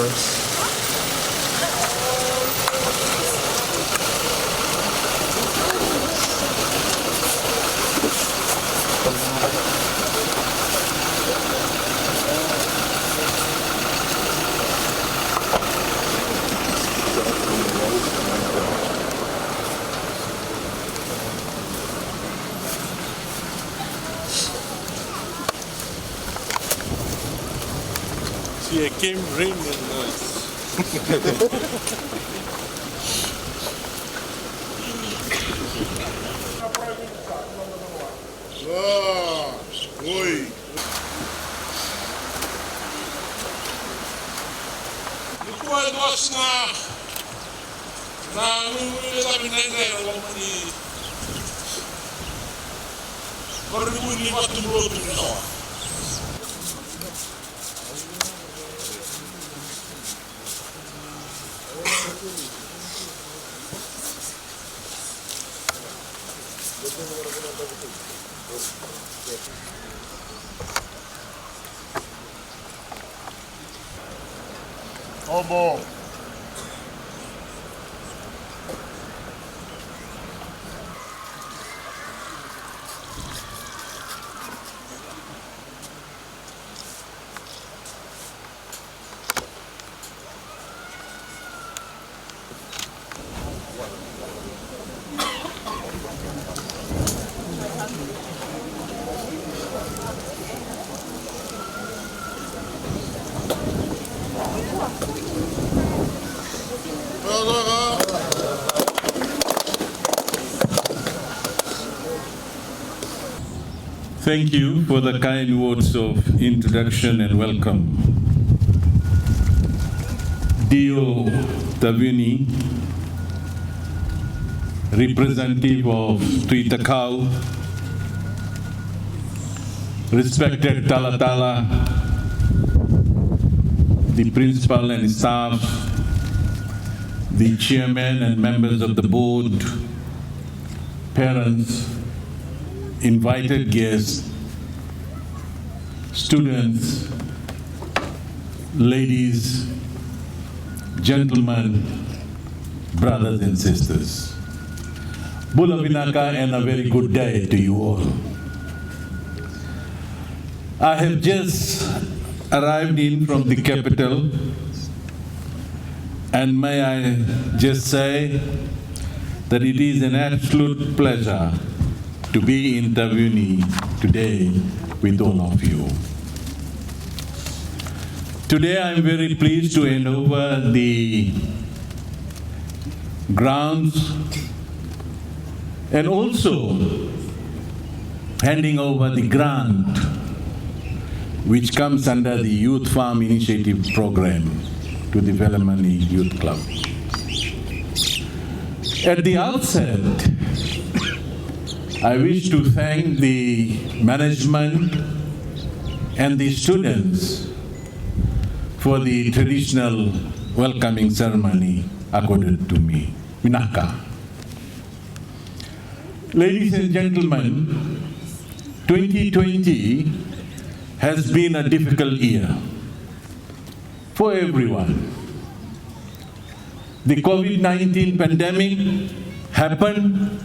first. See, I came rain and noise. Oi. Depois nós na Minenga, Obo. Thank you for the kind words of introduction and welcome. Dio Tavuni, representative of Tuitakau, respected Talatala, the principal and staff, the chairman and members of the board, parents, invited guests, students, ladies, gentlemen, brothers and sisters. Bula Vinaka and a very good day to you all. I have just arrived in from the capital, and may I just say that it is an absolute pleasure to be in Tavuni today with all of you. Today I am very pleased to hand over the grounds and also handing over the grant which comes under the Youth Farm Initiative Program to the Velamani Youth Club. At the outset, I wish to thank the management and the students for the traditional welcoming ceremony accorded to me. Vinaka. Ladies and gentlemen, 2020 has been a difficult year for everyone. The COVID-19 pandemic happened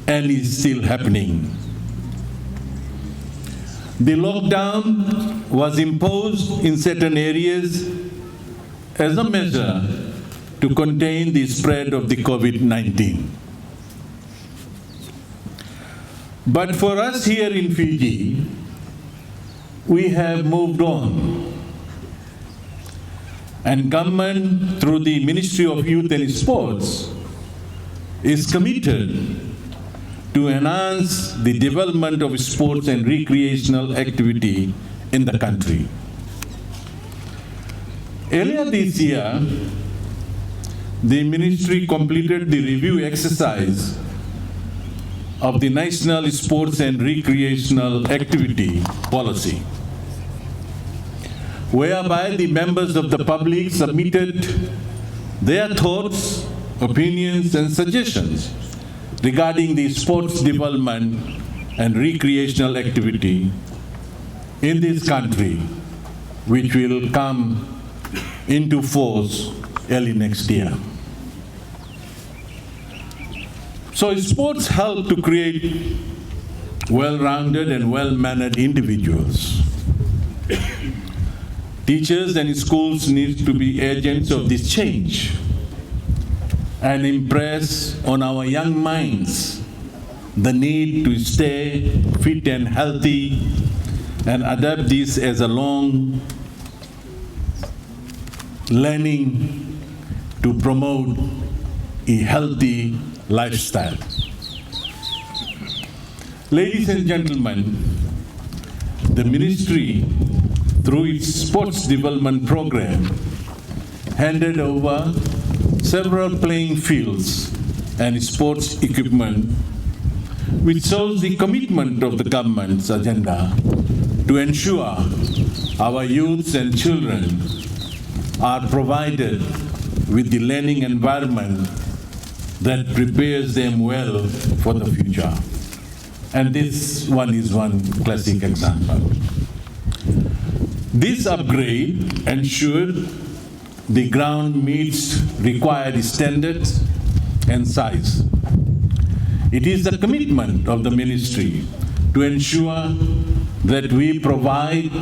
and is still happening. The lockdown was imposed in certain areas as a measure to contain the spread of the COVID-19. But for us here in Fiji, we have moved on. And government, through the Ministry of Youth and Sports, is committed to enhance the development of sports and recreational activity in the country. Earlier this year, the ministry completed the review exercise of the National Sports and Recreational Activity Policy, whereby the members of the public submitted their thoughts, opinions, and suggestions regarding the sports development and recreational activity in this country, which will come into force early next year. So sports help to create well-rounded and well-mannered individuals. Teachers and schools need to be agents of this change and impress on our young minds the need to stay fit and healthy and adapt this as a long learning to promote a healthy lifestyle. Ladies and gentlemen, the ministry, through its sports development program, handed over several playing fields and sports equipment, which shows the commitment of the government's agenda to ensure our youths and children are provided with the learning environment that prepares them well for the future. And this one is one classic example. This upgrade ensured the ground meets required standards and size. It is the commitment of the ministry to ensure that we provide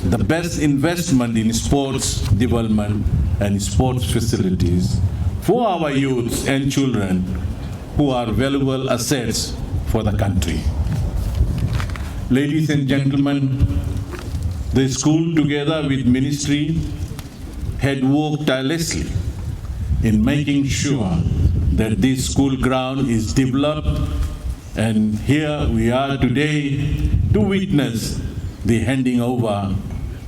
the best investment in sports development and sports facilities for our youths and children who are valuable assets for the country. Ladies and gentlemen, the school together with ministry had worked tirelessly in making sure that this school ground is developed, and here we are today to witness the handing over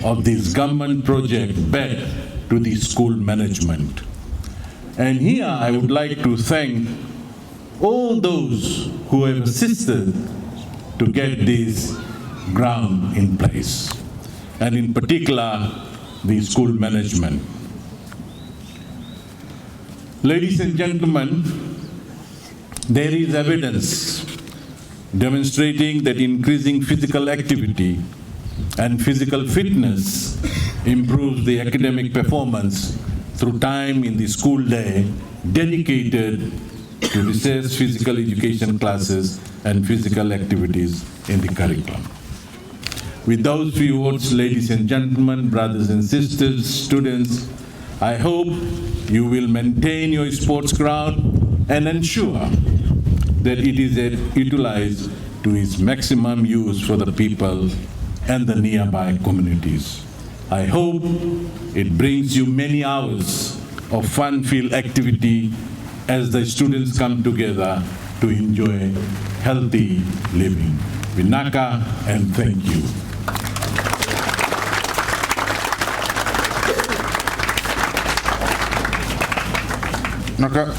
of this government project back to the school management. And here I would like to thank all those who have assisted to get this ground in place, and in particular, the school management. Ladies and gentlemen, there is evidence demonstrating that increasing physical activity and physical fitness improves the academic performance through time in the school day dedicated to recess physical education classes and physical activities in the curriculum. With those few words, ladies and gentlemen, brothers and sisters, students, I hope you will maintain your sports ground and ensure that it is utilized to its maximum use for the people and the nearby communities. I hope it brings you many hours of fun-filled activity as the students come together to enjoy healthy living. Vinaka, and thank you. Naka.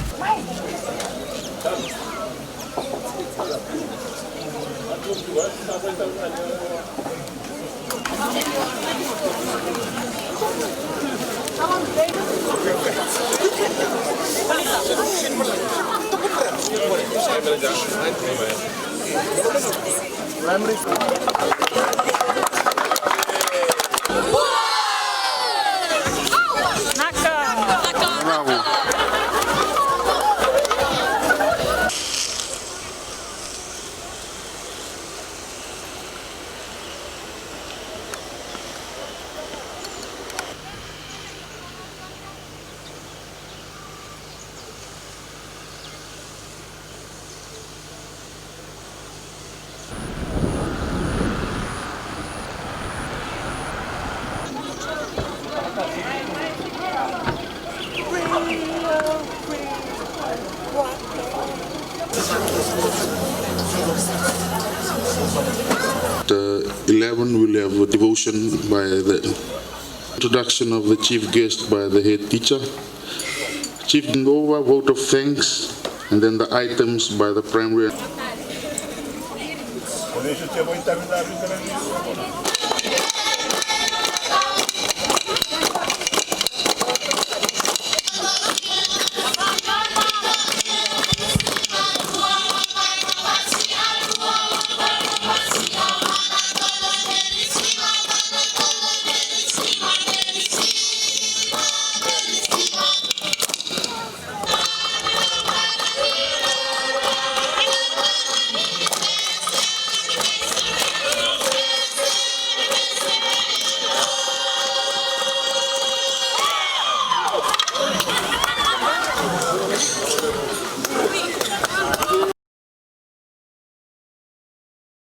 At 11 we'll have a devotion by the introduction of the chief guest by the head teacher. Chief Ngova, vote of thanks, and then the items by the primary.